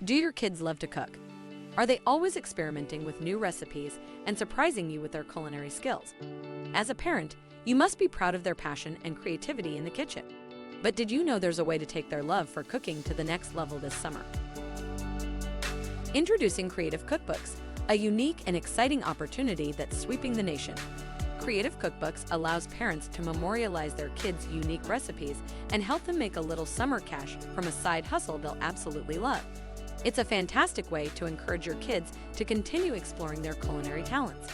Do your kids love to cook? Are they always experimenting with new recipes and surprising you with their culinary skills? As a parent, you must be proud of their passion and creativity in the kitchen. But did you know there's a way to take their love for cooking to the next level this summer? Introducing Creative Cookbooks, a unique and exciting opportunity that's sweeping the nation. Creative Cookbooks allows parents to memorialize their kids' unique recipes and help them make a little summer cash from a side hustle they'll absolutely love. It's a fantastic way to encourage your kids to continue exploring their culinary talents.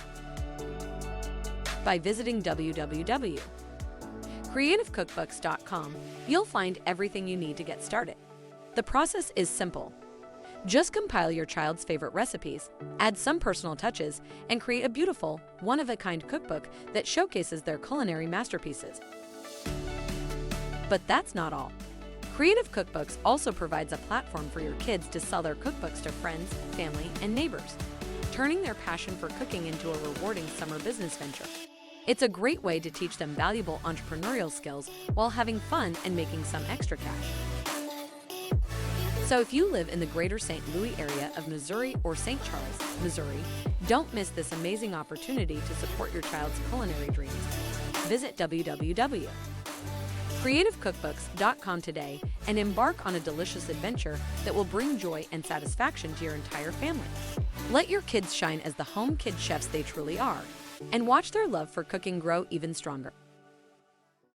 By visiting www.creativecookbooks.com, you'll find everything you need to get started. The process is simple. Just compile your child's favorite recipes, add some personal touches, and create a beautiful, one-of-a-kind cookbook that showcases their culinary masterpieces. But that's not all. Creative Cookbooks also provides a platform for your kids to sell their cookbooks to friends, family, and neighbors, turning their passion for cooking into a rewarding summer business venture. It's a great way to teach them valuable entrepreneurial skills while having fun and making some extra cash. So if you live in the greater St. Louis area of Missouri or St. Charles, Missouri, don't miss this amazing opportunity to support your child's culinary dreams. Visit www.creativecookbooks.com today and embark on a delicious adventure that will bring joy and satisfaction to your entire family. Let your kids shine as the home kid chefs they truly are, and watch their love for cooking grow even stronger.